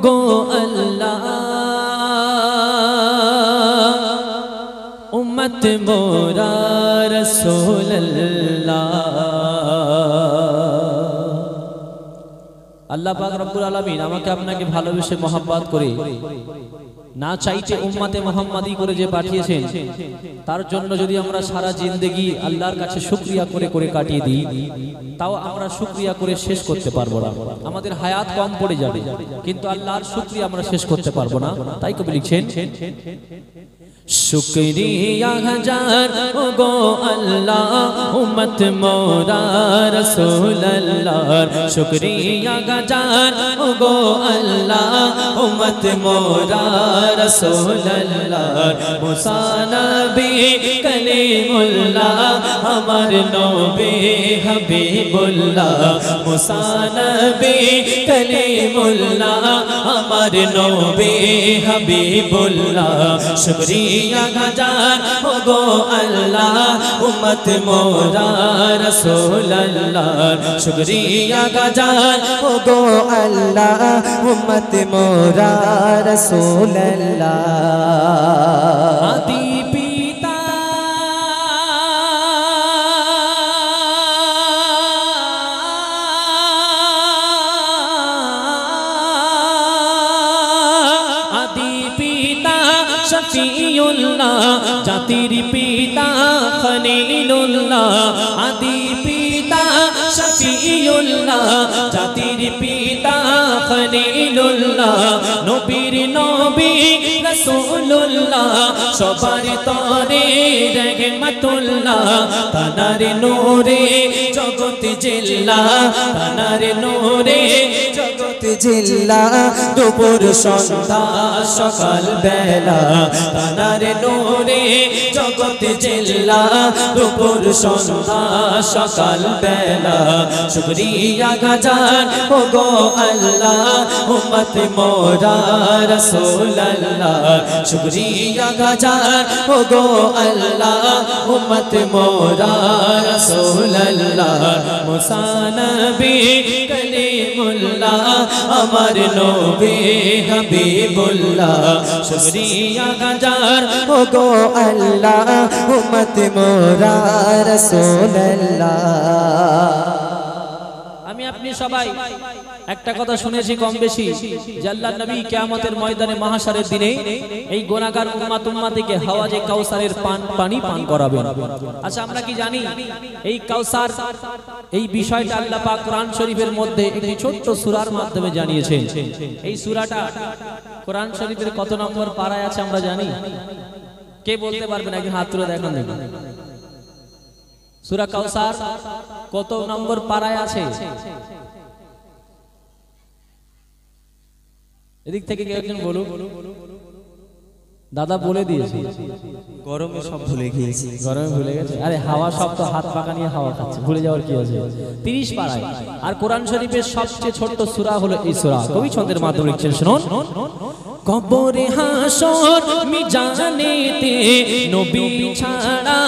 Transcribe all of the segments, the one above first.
गो अल्लाह उम्मत मोरा रसूल अल्लाह। আল্লাহ পাক রব্বুল আলামিন আমাকে আপনাকে ভালোবেসে মহব্বত করে না চাইতে উম্মতে মুহাম্মাদি করে যে পাঠিয়েছেন, তার জন্য যদি আমরা সারা জিন্দেগি আল্লাহর কাছে শুকরিয়া করে করে কাটিয়ে দিই, তাও আমরা শুকরিয়া করে শেষ করতে পারবো না। আমাদের হায়াত কম পড়ে যাবে, কিন্তু আল্লাহর শুকরিয়া আমরা শেষ করতে পারবো না। তাই কবি লিখছেন, शुक्रिया हजार गो अल्लाह उम्मत मोरा रसूल अल्लाह। शुक्रिया हजार गो अल्लाह उम्मत मोरा रसूल अल्लाह। मूसा नबी कलीमुल्लाह हमार नबी हबीबुल्लाह। मूसा नबी कलीमुल्लाह हमार नबी हबीबुल्लाह। शुक्रिया हजार गो अल्लाह उम्मत मोरा रसूल अल्लाह। शुक्रिया हजार गो अल्लाह उम्मत मोरा रसूल अल्लाह। आदि पिता आदि पिता शफीउल्लाह जातिर पिता खलीलुल्लाह। आदि पिता शफीउल्लाह जातिर पिता खलीलुल्लाह। नबीर नबी रसूलुल्लाह सবার তরে रहमतुल्लाह। তানার নূরে জগৎ জিল্লা, তানার নূরে জগৎ জিল্লা দুপুর সন্ধ্যা সকাল বেলা। তানার নূরে জগৎ জিল্লা দুপুর সন্ধ্যা সকাল বেলা। শুকরিয়া হাজার গো আল্লাহ উম্মত মোরা রসূল আল্লাহ। শুকরিয়া হাজার গো আল্লাহ উম্মত মোরা রসূল আল্লাহ। মুসা নবী কলিমুল্লাহ আমার নবী হাবিবুল্লাহ। শুকরিয়া হাজার गो अल्लाह उम्मत मोरा रसूल अल्लाह। আমি আপনি সবাই একটা কথা শুনেছি কম বেশি, যে আল্লাহর নবী কিয়ামতের ময়দানে মাহশারের দিনে এই গুনাহগার উম্মতিকে হাওয়াজে কাউসারের পানি পান করাবেন। আচ্ছা, আমরা কি জানি এই কাউসার এই বিষয়টা আল্লাহ পাক কোরআন শরীফের মধ্যে একটি ছোট্ট সূরার মাধ্যমে জানিয়েছেন। এই সূরাটা কোরআন শরীফের কত নম্বর পারায় আছে আমরা জানি? কে বলতে পারবেন? একজন হাত তুলে দেখান দেখুন। সূরা কাউসার কত নম্বর পারায় আছে? এদিক থেকে কেউ একজন বলুন। দাদা বলে দিয়েছে, গরমে সব ভুলে গিয়েছি। গরমে ভুলে গেছে। আরে হাওয়া সব তো হাত পাকা নিয়ে হাওয়া খাচ্ছে, ভুলে যাওয়ার কি আছে? 30 পারায়। আর কোরআন শরীফের সবচেয়ে ছোট্ট সূরা হলো এই সূরা। কবি ছন্দের মাধ্যমে লিখছেন, শুনুন। কবরে হাসর মিজানেতে নবী ছাড়া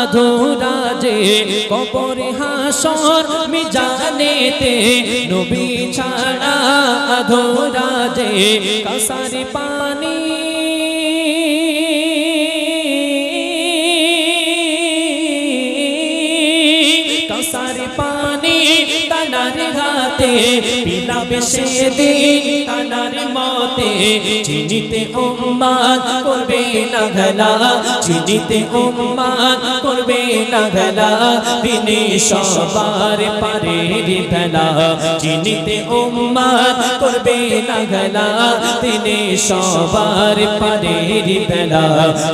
আধুরা যে। কবরে হাসর মিজানেতে নবী ছাড়া আধুরা যে। কাউসার পানি কাউসার পানি তানার হাতে পিলাবে সেদিন তানার মতে। চিনিতে উম্মাত করবে না গলা, চিনিতে উম্মাত করবে না গলা। দিনে সবার পারে ভেলা, চিনিতে উম্মাত করবে না গলা। দিনে সবার পারে ভেলা।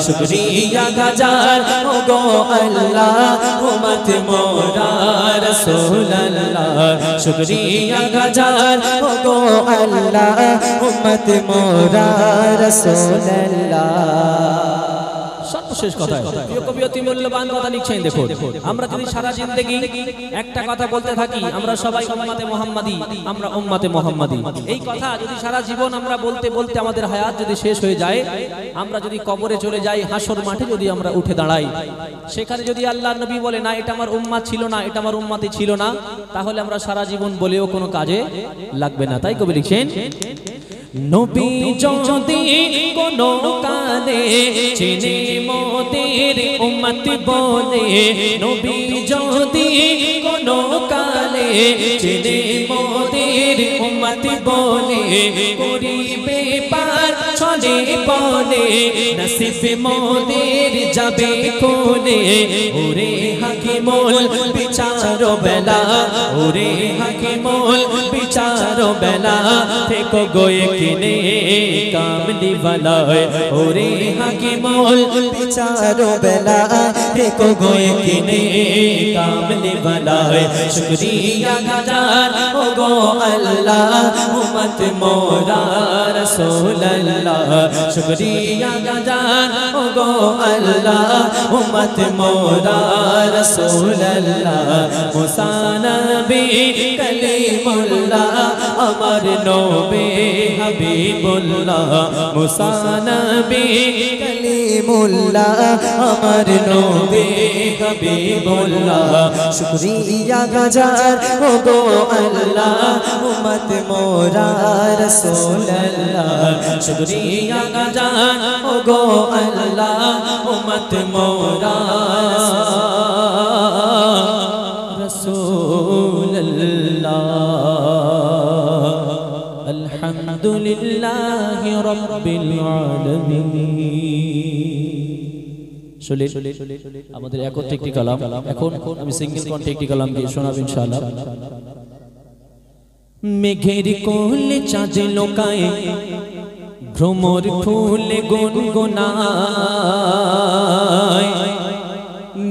শুকরিয়া হাজার গো আল্লাহ উম্মত মোরা রসূল আল্লাহ। শুকরিয়া হাজার गो अल्लाह उम्मत मोरा रसूल अल्लाह। সর্বশেষ কথা প্রিয় কবি অতি মূল্যবান কথা লিখছেন দেখুন আমরা যদি সারা জিন্দেগি একটা কথা বলতে থাকি আমরা সবাই উম্মতে মুহাম্মাদি আমরা উম্মতে মুহাম্মাদি এই কথা যদি সারা জীবন আমরা বলতে বলতে আমাদের হায়াত যদি শেষ হয়ে যায় আমরা যদি কবরে চলে যাই হাসর মাঠে যদি আমরা উঠে দাঁড়াই সেখানে যদি আল্লাহর নবী বলে না এটা আমার উম্মত ছিল না এটা আমার উম্মতি ছিল না তাহলে আমরা সারা জীবন বলেও কোনো কাজে লাগবে না তাই কবি লিখছেন নবী যদি কোনো কালে চিনে মোদের উম্মত বলে নবী যদি কোনো কালে চিনে মোদের উম্মত বলে করিবে পার চলে বলে নসিব মোদের যাবে কোলে ওরে হাকিমুল বিচার বেলা ওরে হাকিমুল বিচার বেলা থেকো গোয়ে কিনে কামলি वाला ओरे हाकिमुल বিচার বেলা देखो गोए किने कामली वाला शुक्रिया गुजार ओ गो अल्लाह उम्मत मोरा रसूल अल्लाह शुक्रिया गुजार ओ गो अल्लाह उम्मत मोरा रसूल अल्लाह मूसा नबी कलीमुल्लाह अमर नबी हबीबुल्लाह मूसा नबी कलीमुल्लाह अमर नबी हबीबुल्लाह शुक्रिया गुजार ओ गो अल्लाह उम्मत मोरा रसूल अल्लाह शुक्रिया गुजार ओ गो अल्लाह उम्मत मोरा रसूल अल्लाह अल्हम्दुलिल्लाहि रब्बिल आलामीन শুনে আমাদের একত্রে একটি কালাম এখন আমি সিঙ্গেল কণ্ঠে একটি কালাম গিয়ে শোনাব ইনশাআল্লাহ মেঘের কোলে চাঁদ লোকায় ভ্রমর ফুলে গুনগুনায়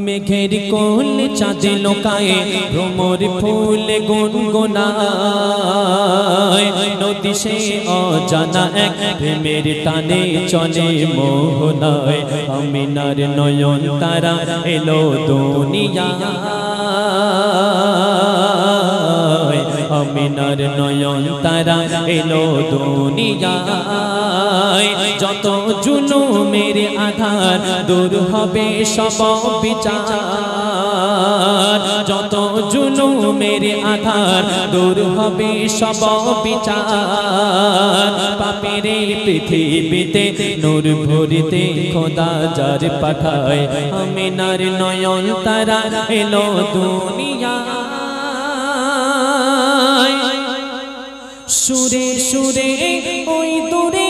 মেঘের কোলে চাঁদ লোকায় ভ্রমর ফুলে গুনগুনায় নদী সে অজানা এক প্রেমের টানে চলে মোহনায় আমিনার নয়ন তারা এলো দুনিয়ায় আমিনার নয়ন তারা এলো দুনিয়ায় যত জুলুমের আধার দূর হবে সব বিচার যত জুলুমের আধার দূর হবে সব বিচার পাপের পৃথিবীতে নূর ভরিতে খোদা যার পাঠায় আমিনার নয়ন তারা এলো দুনিয়ায় সুরে সুরে ওই দূরে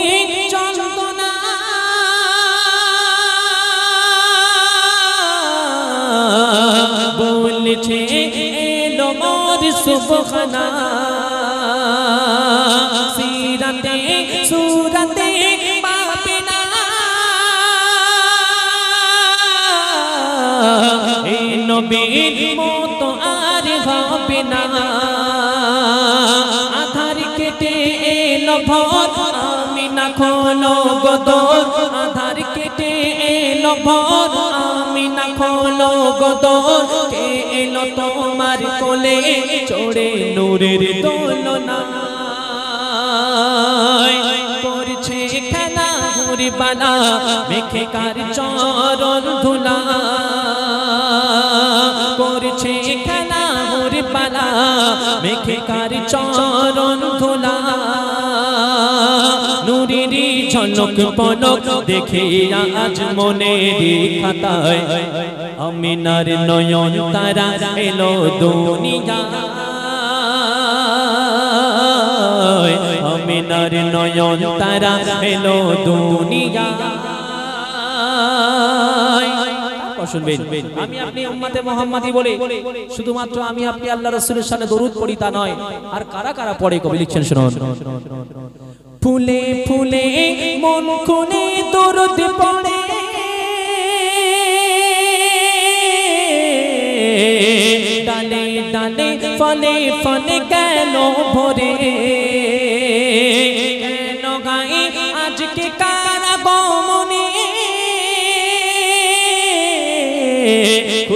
চন্দনা বলছে এলো মোর সুবহানা সিরাতে সুরাতে পাবে না এই নবীর মতো আর হবে না আধার কেটে এলো ভোর আমিনা খোলো গদর আধার কেটে এলো ভোর আমিনা খোলো গদর কে এলো তোমার কোলে চড়ে নূরের দোলনা করছে খেলা হুরি বালা মেখে কার চরণ ধুলা করছে খেলা হুরি বালা মেখে কার চরণ ধুলা নুরিরি ঝলক পলক দেখে আজ মনের খাতায় আমিনার নয়ন তারা এলো দুনিয়ায় আমিনার নয়ন তারা এলো দুনিয়ায় শুনবেন আমি আপনি উম্মতে মুহাম্মাদি বলে শুধুমাত্র আমি আপনি আল্লাহর রাসূলের সামনে দরুদ পড়ি তা নয় আর কারা কারা পড়ে কবি লিখছেন শুনুন ফুলে ফুলে মন খুলে দরুদ পড়ে ডালে ডালে ফলে ফলে কেন ভরে কেন গাই আজকে কারা গমনে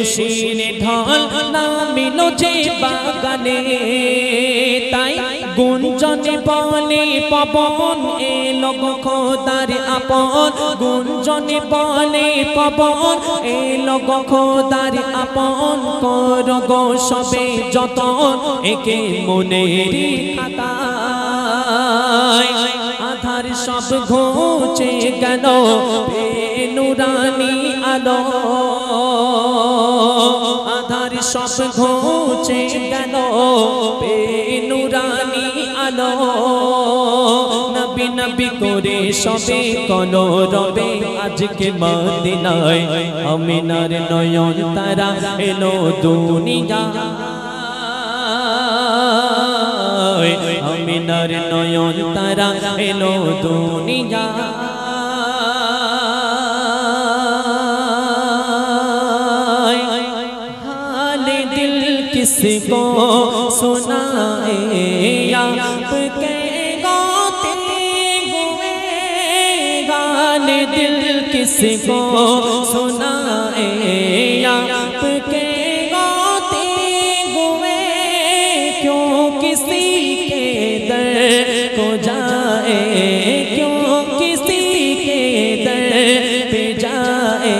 খুশির ঢল নামিল যে বাগানে তাই গুঞ্জনে বলে পবন এলো গো খোদার আপন গুঞ্জনে বলে পবন এলো গো খোদার আপন করো গো সবে যতন একে মনের খাতায় আধার সব ঘুচে গেল নুরানি আলো আধার সব ঘুচে গেল নুরানি আলো নবী নবী করে সবে কলো রবে আজকে মদিনায় আমিনার নয়ন তারা এলো দুনিয়া আমিনার নয়ন তারা এলো দুনিয়া হালে দিল কিসকো सुनाए आपके गाते हुए गाने दिल किसको सुनाए आपके गाते हुए क्यों किसी के दर को जाए क्यों किसी के दर पे जाए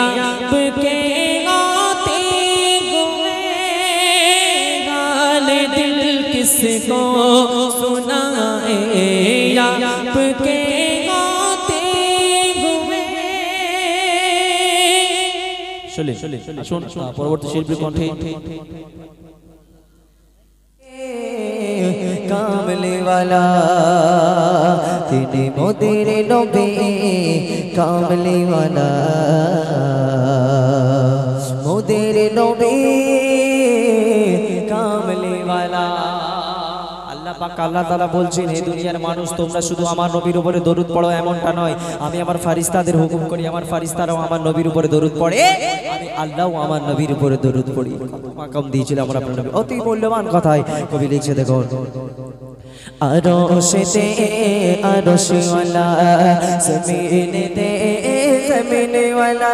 आपके किसको सुनाए आपके गाते हुए শুনুন পরবর্তী শিল্পী কণ্ঠে কামলি ওয়ালা তিনি মোদের নবী কামলি ওয়ালা মোদের নবী কামলি ওয়ালা আল্লাহ পাক আল্লাহ তাআলা বলছেন হে দুনিয়ার মানুষ তোমরা শুধু আমার নবীর উপরে দরুদ পড়ো এমনটা নয় আমি আমার ফেরেশতাদের হুকুম করি আমার ফেরেশতারাও আমার নবীর উপরে দরুদ পড়ে আমি আল্লাহও আমার নবীর উপরে দরুদ পড়ি মাকাম দিয়েছিল আমার আপনার নবী অতি মূল্যবান কথাই কবি লিখছে দেখো আরশেতে আরশওয়ালা জমিনেতে জমিনওয়ালা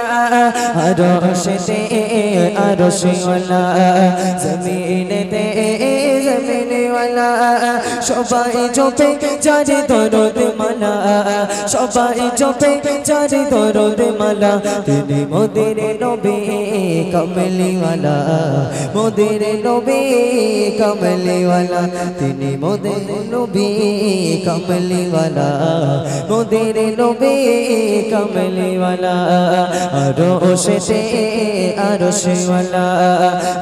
আরশেতে আরশওয়ালা জমিনেতে জমিনওয়ালা সবাই জপে যারে দরুদ মালা সবাই জপে যারে দরুদ মালা তিনি মোদের নবী কমলিওয়ালা মোদের নবী কমলিওয়ালা তিনি মোদের নবী কমলিওয়ালা মোদের নবী কমলিওয়ালা আরশেতে আরশওয়ালা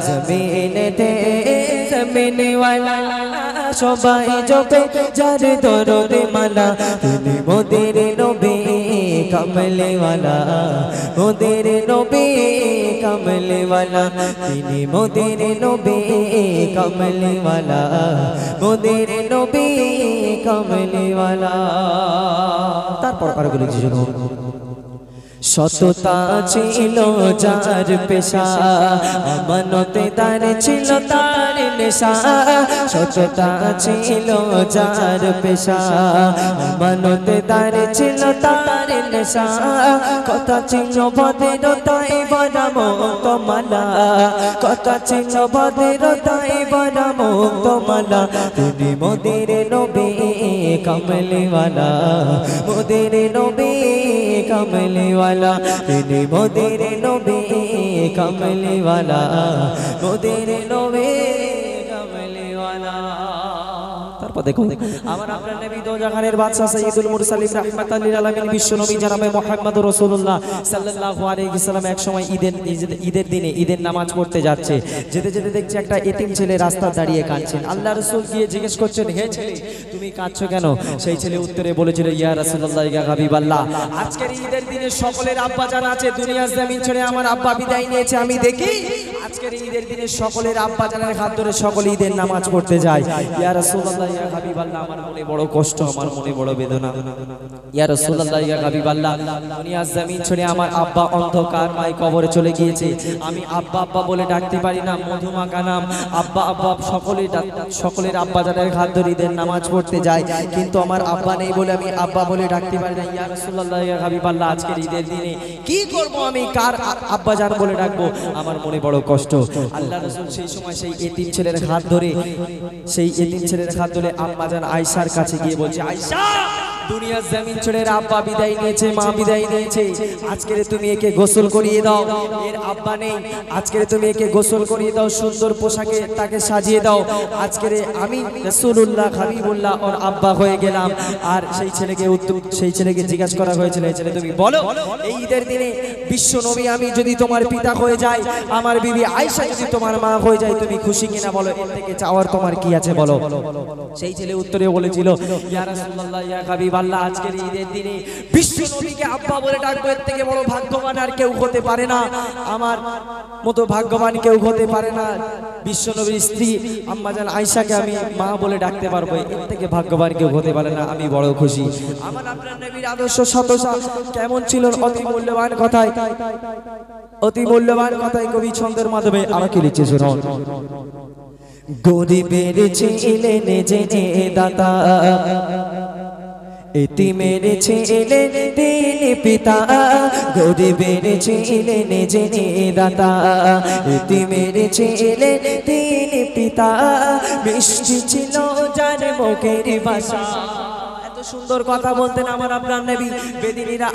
জমিনেতে জমিনওয়ালা সবাই জপে যারে দরুদ মালা তিনি মোদের নবী কমলিওয়ালা মোদের নবী কমলিওয়ালা তিনি মোদের নবী কমলিওয়ালা মোদের নবী কমলিওয়ালা তারপর আরগুলো শুনুন সততা ছিল যার পেশা আমানতে তার ছিল তার নেশা সততা ছিল যার পেশা আমানতে তার ছিল তার নেশা কথা ছিল ভদ্রতাই বড় মুক্তমালা কথা ছিল ভদ্রতাই বড় মুক্তমালা তিনি মোদের নবী কমলিওয়ালা মোদের নবী কমলিওয়ালা তিনি মোদের নবী কমলিওয়ালা মোদের নবী কমলিওয়ালা তারপর দেখুন আমার আপনার নবী দো জাহানের বাদশা সাইয়্যিদুল মুরসালিন রাহমাতাল লিল আলামিন বিশ্ব নবী জনাবে মুহাম্মদুর রাসূলুল্লাহ সাল্লাল্লাহু আলাইহি সাল্লাম এক সময় ঈদের দিনে ঈদের নামাজ পড়তে যাচ্ছে যেতে যেতে দেখছে একটা এতিম ছেলে রাস্তায় দাঁড়িয়ে কাঁদছেন আল্লাহ রাসূল গিয়ে জিজ্ঞেস করছেন হে ছেলে তুমি কাঁদছো কেন সেই ছেলে উত্তরে বলেছিল ইয়া রাসূলুল্লাহ ইয়া হাবিবাল্লাহ আজকের ঈদের দিনে সকলের আব্বা জান আছে দুনিয়ার জমিন ছেড়ে আমার আব্বা বিদায় নিয়েছে আমি দেখি আজকের ঈদের দিনে সকলের আব্বা জানের হাত ধরে সকলে ঈদের নামাজ পড়তে যায়। ইয়া রাসূলুল্লাহ ইয়া হাবিবাল্লাহ, আমার মনে বড় কষ্ট, আমার মনে বড় বেদনা। ইয়া রাসূলুল্লাহ ইয়া হাবিবাল্লাহ, দুনিয়ার জমিন ছেড়ে আমার আব্বা অন্ধকার মাই কবরে চলে গিয়েছে। আমি আব্বা আব্বা বলে ডাকতে পারি না, মধুমাখা নাম আব্বা আব্বা। সকলের আব্বা জানের হাত ধরে ঈদের নামাজ পড়তে যায়, কিন্তু আমার আব্বা নেই বলে আমি আব্বা বলে ডাকতে পারি না। ইয়া রাসূলুল্লাহ ইয়া হাবিবাল্লাহ, আজকের ঈদের দিনে কি করব আমি, কার আব্বা জান বলে ডাকবো, আমার মনে বড় কষ্ট। আল্লাহ রাসূল সেই সময় সেই এতিম ছেলের হাত ধরে আম্মা জান আয়েশার কাছে গিয়ে বলছে, আয়েশা, দুনিয়ার জমিন ছেড়ে আব্বা বিদায় নিয়েছে, মা বিদায় নিয়েছে, আজকে তুমি একে গোসল করিয়ে দাও। এর আব্বা নেই, আজকে তুমি একে গোসল করিয়ে দাও, সুন্দর পোশাকে তাকে সাজিয়ে দাও। আজকে আমি রাসূলুল্লাহ হাবিবুল্লাহ ওর আব্বা হয়ে গেলাম। আর সেই ছেলেকে জিজ্ঞাসা করা হয়েছিল, এই ছেলে তুমি বলো, এই ঈদের দিনে বিশ্ব নবী আমি যদি তোমার পিতা হয়ে যাই, আমার বিবি আয়েশা যদি তোমার মা হয়ে যায়, তুমি খুশি কিনা বলো, এর থেকে চাওয়ার তোমার কি আছে বলো। সেই ছেলে উত্তরে বলেছিল, ইয়া রাসূলুল্লাহ ইয়া হাবিবাল্লাহ, আজকের ঈদের দিনে বিশ্ব নবীকে আব্বা বলে ডাকবো, এর থেকে বড় ভাগ্যবান আর কেউ হতে পারে না, আমার মতো ভাগ্যবান কেউ হতে পারে না। বিশ্ব নবীর স্ত্রী আম্মা জান আয়েশাকে আমি মা বলে ডাকতে পারবো, এর থেকে ভাগ্যবান কেউ হতে পারে না, আমি বড় খুশি। আমার আপনার নবীর আদর্শ সততা কেমন ছিল, অতি মূল্যবান কথায় কবি ছন্দের মাধ্যমে আমাকে লিখছে, শুনুন। গরিবের ছেলে জেনে দাতা, এতিমের ছেলে তিনি পিতা, গরিবের ছেলে জেনে দাতা, এতিমের ছেলে তিনি পিতা, মিষ্টি ছিল যার মুখের ভাষা। সুন্দর কথা বলতেন আমার আপনার নবী। বেদিনীরা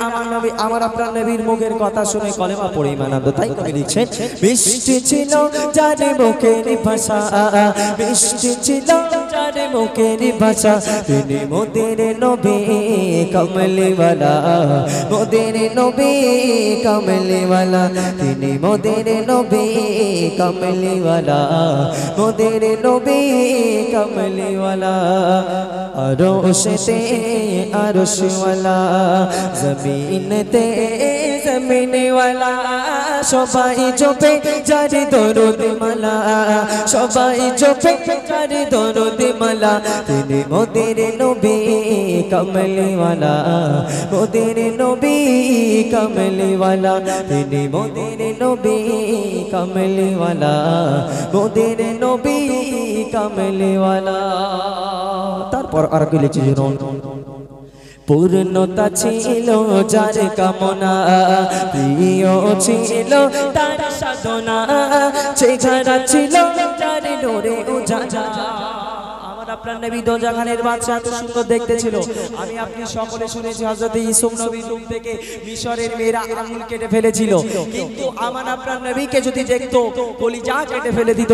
আমার আপনার নবীর মুখের কথা শুনে কলেমা পড়ে ঈমান আনতো। তাই কবি লিখছেন, মিষ্টি ছিল যার মুখের ভাষা, মিষ্টি ছিল যার মুখের ভাষা, তিনি মোদের নবী কমলিওয়ালা, মোদের নবী কমলিওয়ালা, তিনি মোদের নবী কমলিওয়ালা, মোদের নবী কমলিওয়ালা। আরশেতে আরশওয়ালা, জমিনেতে জমিনওয়ালা, সবাই জপে যার দরুদ মালা, সবাই জপে যার দরুদ মালা, তিনি মোদের নবী কমলিওয়ালা, মোদের নবী কমলিওয়ালা, তিনি মোদের নবী কমলিওয়ালা, মোদের নবী কমলিওয়ালা। তারপর আর কি লিখছি, পূর্ণতা ছিল যার কামনা, প্রিয় ছিল তার সাধনা, চেহারা ছিল যার নূরে উজালা। আপনার নবী দোজাখানের বাদশা এত সুন্দর দেখতে ছিল। আমি আপনি সকলে শুনেছি হযরত ইউসুফ নবীর রূপ থেকে মিশরের মেয়েরা আঙুল কেটে ফেলেছিল, কিন্তু আমার আপনার নবীকে যদি দেখতো কলিজা কেটে ফেলে দিত,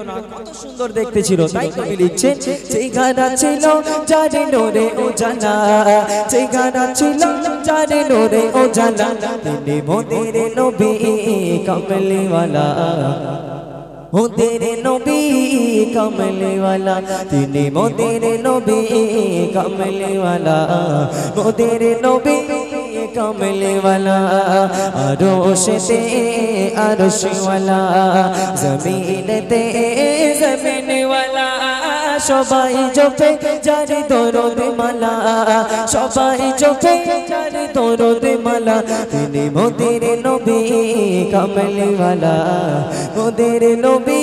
না, কত সুন্দর দেখতে ছিল। তাই কবি লিখছেন, চেহারা ছিল যার নূরে উজালা, চেহারা ছিল যার নূরে উজালা, তিনি মোদের নবী কমলিওয়ালা, মোদের নবী কমলিওয়ালা, তিনি মোদের নবী কমলিওয়ালা, মোদের নবী কমলিওয়ালা। আরশেতে আরশওয়ালা, জমিনেতে জমিনওয়ালা, সবাই জপে যার দরুদ মালা, সবাই জপে যার দরুদ মালা, তিনি মোদের নবী কমলিওয়ালা, মোদের নবী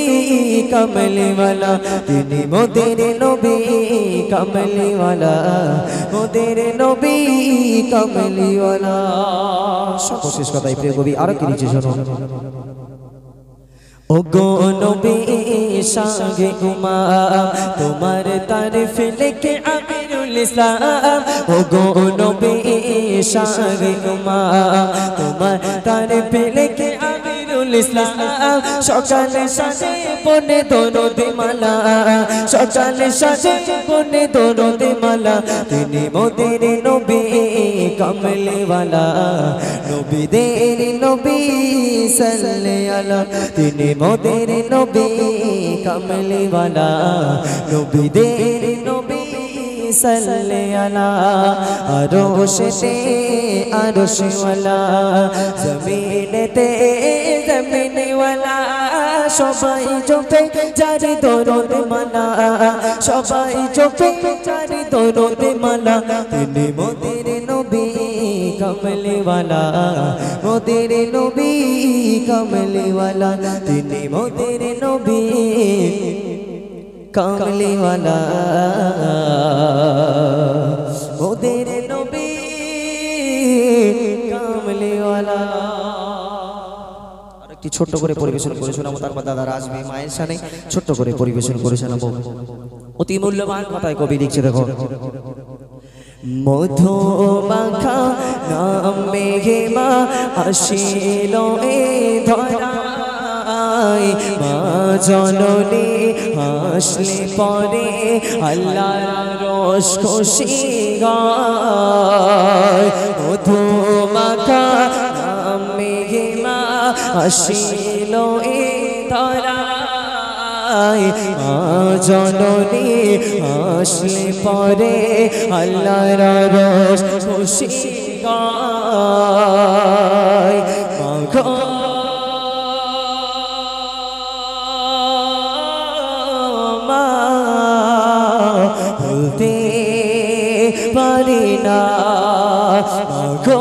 কমলিওয়ালা, তিনি মোদের নবী কমলিওয়ালা, মোদের নবী কমলিওয়ালা। সর্বশেষ কথাই প্রিয় কবি আরো কি লিখছে, শুনুন। ও গো নবী শাহে উমা, তোমার তারিফ লিখে আমিরুল ইসলাম, ও গো নবী শাহে উমা, তোমার তারিফ লিখে আমিরুল ইসলাম, সকালে সাজে বনে দরুদ মালা, সকালে সাজে বনে দরুদ মালা, তিনি মোদের নবী কমলিওয়ালা, নবীদের নবী সাল্লাল্লাহু আলাইহি, তিনি মোদের নবী কমলিওয়ালা, নবীদের নবী সাল্লাল্লাহু আলাইহি। আরশেতে আরশওয়ালা, জমিনেতে জমিনওয়ালা, সবাই জপে যারে দরুদ মালা সবাই জপে যারে দরুদ মালা তিনি মোদের নবী কমলি ওয়ালা মোদের নবী কমলি ওয়ালা তিনি মোদের নবী কমলি ওয়ালা মোদের নবী কমলি ওয়ালা। আরেকটি ছোট্ট করে পরিবেশন করে শোনাবো, তারপর দাদারা আসবে মায়ের সামনে ছোট্ট করে পরিবেশন করে শোনাবো। অতি মূল্যবান কথায় কবি লিখছে দেখো, মধু মাখা নাম মেঘে মা আসিল এ ধরায় মা জননী হাসলে পরে আল্লাহর রস খুশি গায় মধু মাখা নাম মেঘে মা আসিল এ ধরায় মা জননী হাসলে পরে আল্লাহর রস খুশি গায় মাখো মা ভুলতে পারি না মাখো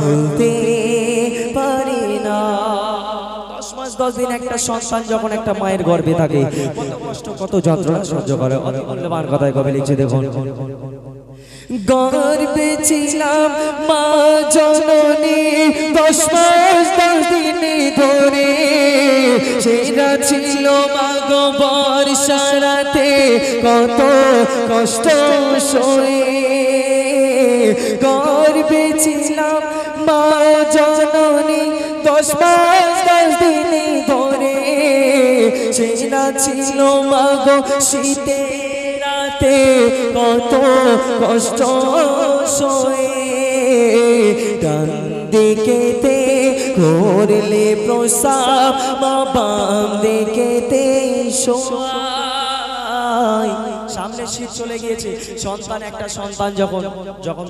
ভুলতে পারি না। 10 মাস 10 দিন একটা সন্তান যখন একটা মায়ের গর্ভে থাকে কত কষ্ট কত যন্ত্রণা সহ্য করে। অতি মূল্যবান কথায় কবি লিখছে দেখুন, গর্ভে ছিলাম মা জননী 10 মাস 10 দিন ধরে সেরা ছিল মা গো বর্ষারাতে কত কষ্ট সয়ে গর্ভে ছিলাম মা জননী 10 মাস 10 দিন ধরে সেরা ছিল মা গো শীতের রাতে কত কষ্ট সয়ে ডান দিকেতে করলে প্রসাব মা বাম দিকেতে শোয়। সামনে শীত চলে গিয়েছে, সন্তান একটা সন্তান যখন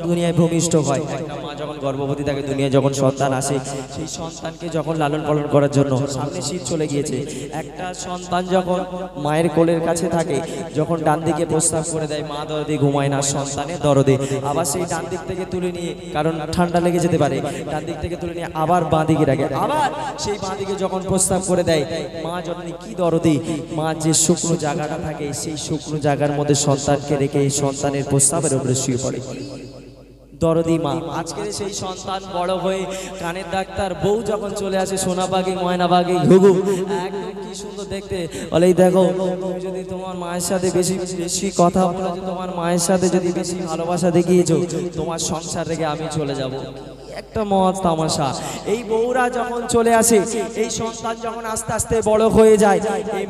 দুনিয়ায় ভূমিষ্ঠ হয়, একটা মা যখন গর্ভবতী থাকে দুনিয়ায় যখন সন্তান আসে সেই সন্তানকে যখন লালন পালন করার জন্য সামনে শীত চলে গিয়েছে, একটা সন্তান যখন মায়ের কোলের কাছে থাকে যখন ডান দিকে প্রস্তাব করে দেয় মা দরদে ঘুমায় না সন্তানের দরদে, আবার সেই ডান দিক থেকে তুলে নিয়ে কারণ ঠান্ডা লেগে যেতে পারে ডান দিক থেকে তুলে নিয়ে আবার বাঁ দিকে রাখে, আবার সেই বাঁ দিকে যখন প্রস্তাব করে দেয় মা জননী কি দরদে মা যে শুকনো জায়গাটা থাকে সেই শুকনো জায়গার মধ্যে সন্তানকে রেখে এই সন্তানের প্রস্তাবের উপরে শুয়ে পড়ে দরদি মা। আজকে সেই সন্তান বড় হয়ে কানের ডাক্তার বউ যখন চলে আসে সোনাবাগে ময়নাবাগে ঘুঘু একদম কি সুন্দর দেখতে বলে, দেখো তুমি যদি তোমার মায়ের সাথে বেশি বেশি কথা বলেছো, তোমার মায়ের সাথে যদি বেশি ভালোবাসা দেখিয়েছো, তোমার সংসার থেকে আমি চলে যাব। একটা মহৎ তামাশা। এই বউরা যখন চলে আসে, এই সন্তান যখন আস্তে আস্তে বড় হয়ে যায়, এই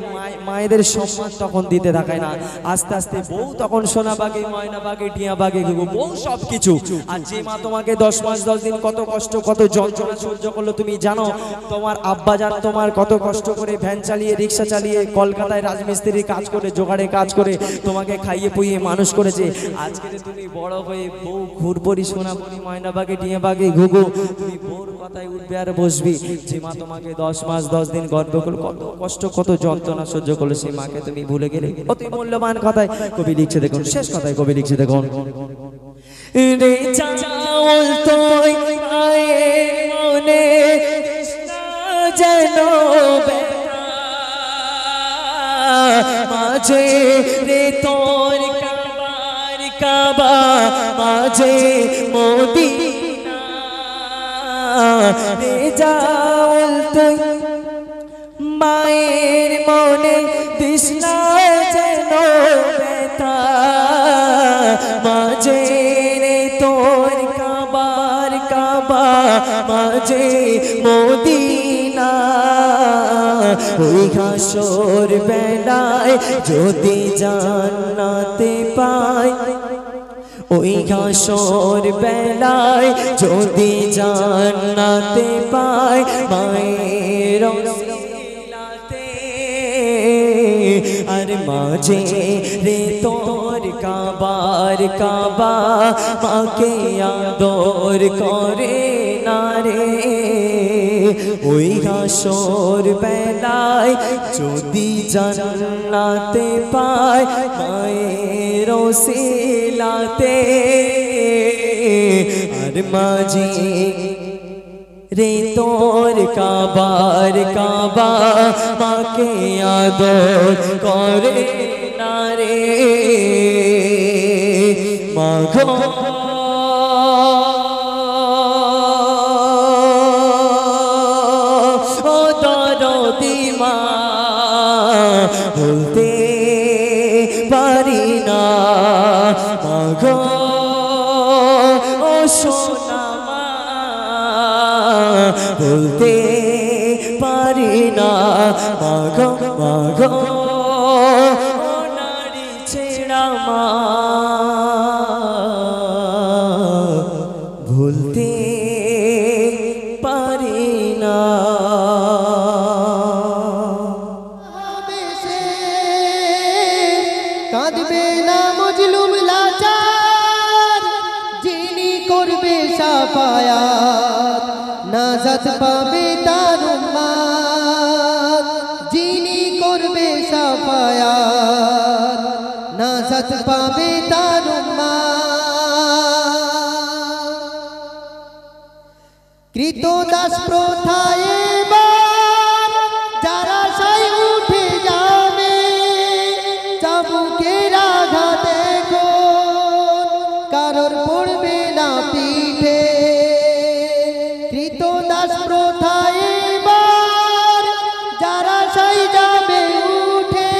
মায়েদের সম্মান তখন দিতে থাকায় না, আস্তে আস্তে বউ তখন সোনাবাগে ময়নাবাগে টিয়াবাগে ঘুঘু বউ সবকিছু। আর যে মা তোমাকে 10 মাস 10 দিন কত কষ্ট কত যন্ত্রণা সহ্য করলো তুমি জানো, তোমার আব্বাজান তোমার কত কষ্ট করে ভ্যান চালিয়ে রিক্সা চালিয়ে কলকাতায় রাজমিস্ত্রির কাজ করে জোগাড়ে কাজ করে তোমাকে খাইয়ে পুইয়ে মানুষ করেছে। আজকে তুমি বড় হয়ে বউ ঘুরপড়ি সোনাবাগে ময়নাবাগে টিয়াবাগে ঘুঘু, তুমি বউর কথায় উঠবে আর বসবি। যে মা তোমাকে 10 মাস 10 দিন গর্ভ করে কত কষ্ট কত যন্ত্রণা সহ্য করলো, সেই মাকে তুমি ভুলে গেলে। অতি মূল্যবান কথায় কবি লিখছে দেখুন, শেষ কথায় কবি লিখছে দেখুন, রে চাওল তোই মায়ের মনে যেন মাঝে রে তোর কাবার কাবা মাঝে মদিনা রে চাওল তোই মায়ের মনে তৃষ্ণা যেন ব্যথা মাঝে তোর কাবার কাবা মাঝে মদিনা। ওই হাসর বেলায় যদি জান্নাতে পাই, ওই হাসর বেলায় যদি জান্নাতে পাই, মায়ের আর মাঝে রে তোর কাবার কাবা মাকে আদর করে না রে ওই হাসর বেলায় যদি জান্নাতে পায় মায়ের ওসিলাতে আর মাঝি রে তোর কাবার কাবা মাকে আদর করে না রে মাগো ও দরদি মা বলতে পারি না মাগো ও সোনা মা বলতে পারি না মাগো মাগো ও নারী ছেড়া মা ভুলতে পারি না কাঁদবে না মজলুম লাচার যিনি করবে সাফায়াত নাজাত পাবে তার উম্মত যিনি করবে সাফায়াত নাজাত পাবে তার উম্মত কৃতদাস প্রথায় এবার যারা সাই উঠে যাবে চাবুকের আঘাত এখন কারোর পড়বে না পিঠে কৃতদাস প্রথায় এবার যারা সাই যাবে উঠে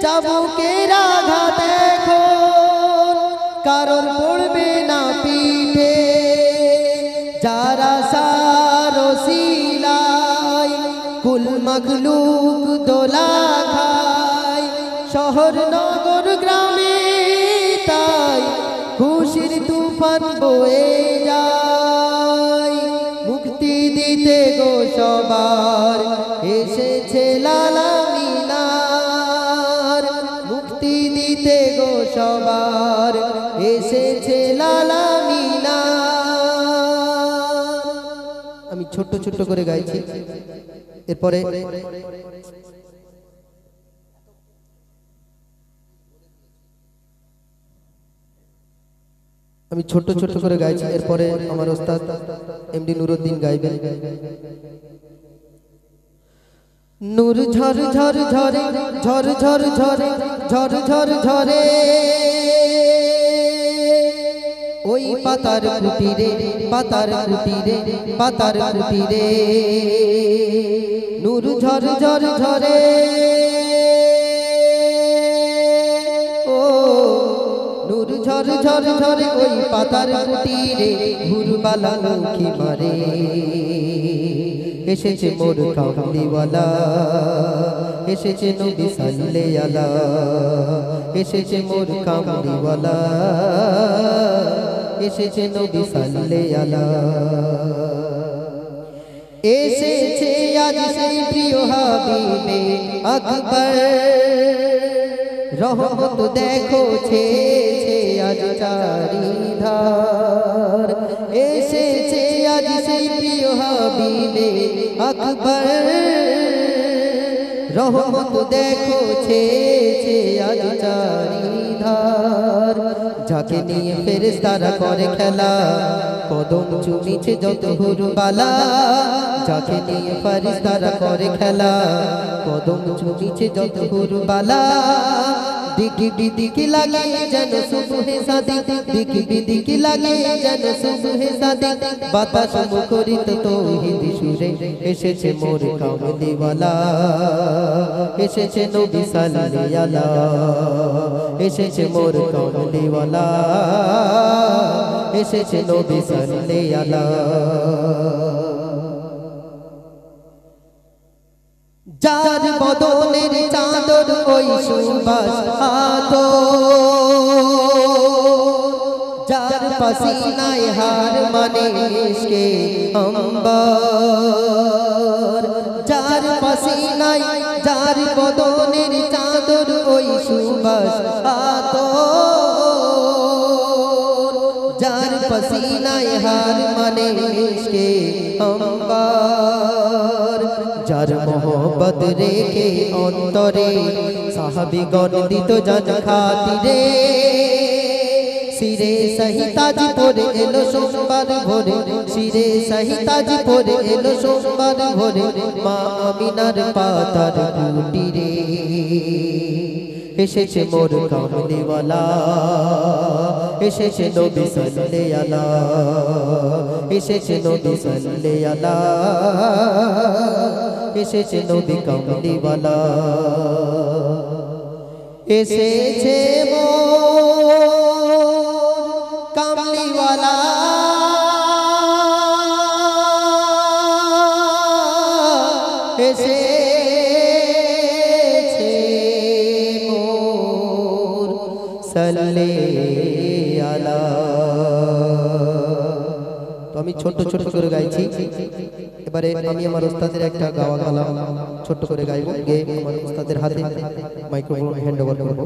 চাবুকের আঘাত এখন কারোর পড়বে না পিঠে যারা সারসিলাই কুল মখলুক দোলা খায় শহর নগর গ্রামে তাই খুশির তুফান বয়ে যায় মুক্তি দিতে গো সবার এসেছে লালা মিনার মুক্তি দিতে গো সবার এসেছে লালা মিনার আমি ছোট্ট ছোট্ট করে গাইছি এরপরে আমি ছোট্ট ছোট্ট করে গাইছি এরপরে আমার ওস্তাদ এমডি নুরুদ্দিন গাইবেন নূর ঝর ঝর ঝরে ঝর ঝর ঝরে ঝর ঝর ঝরে ওই পাতার কুটিরে পাতার কুটিরে পাতার কুটিরে নূর ঝর ঝর ঝরে ও নূর ঝর ঝর ঝরে ওই পাতার কুটিরে ভুরবালা লক্ষ্মী মারে এসেছে মোর কামলিওয়ালা এসেছে নবী সাল্লে আলা এসেছে মোর কামলিওয়ালা এসেছে নবী সাল্লে আলা এসেছে আজ সেই প্রিয় হাবিবে আকবর রহমত দেখো ছেছে আজ চারিধার এসেছে আজ সেই প্রিয় হাবিবে আকবর রহমত দেখো ছেছে আজ চারিধার যাকে নিয়ে ফেরেশতারা করে খেলা কদম চুমিছে যত হুরবালা যাকে নিয়ে ফেরেশতারা করে খেলা কদম চুমিছে যত হুরবালা দিকি বিদিকি লাগে যেন সুবহে সাদি দিকি বিদিকি লাগে যেন সুবহে সাদি বাতাস মুখরিত তৌহিদ সুরে এসেছে মোর কামলিওয়ালা এসেছে নবী সাল্লাল্লাহু আলা এসেছে মোর কামলিওয়ালা এসেছে নবী সাল্লাল্লাহু আলা যার বদনের চাদর ওই সুবাস আতো যার পসিনায় হার মানে ইশকে অম্বর যার পসিনায় যার বদনের চাদর ওই সুবাস আতো নাই হার মানে ইশকে আম্বার যার মোহব্বত রেখে অন্তরে সাহাবীগণ দিত জান খাতিরে সিরে সহি তাজ পরে এলো সোমবার ভোরে সিরে সহি তাজ পরে এলো সোমবার ভোরে মা আমিনার পাতার কুটিরে এসেছে মোর কামলিওয়ালা এসেছে নবী সাল্লাল্লাহু আলা এসেছে নবী সাল্লাল্লাহু আলা এসেছে নবী কামলিওয়ালা এসেছে মোর কামলিওয়ালা এসেছে মোর সাল্লাল্লাহু আলা। তো আমি ছোট ছোট করে গাইছি, এবারে আমি আমার ওস্তাদের একটা গাওয়া গালাম ছোট করে গাইবো, গিয়ে আমার ওস্তাদের হাতে মাইক্রোফোন হ্যান্ড ওভার করবো।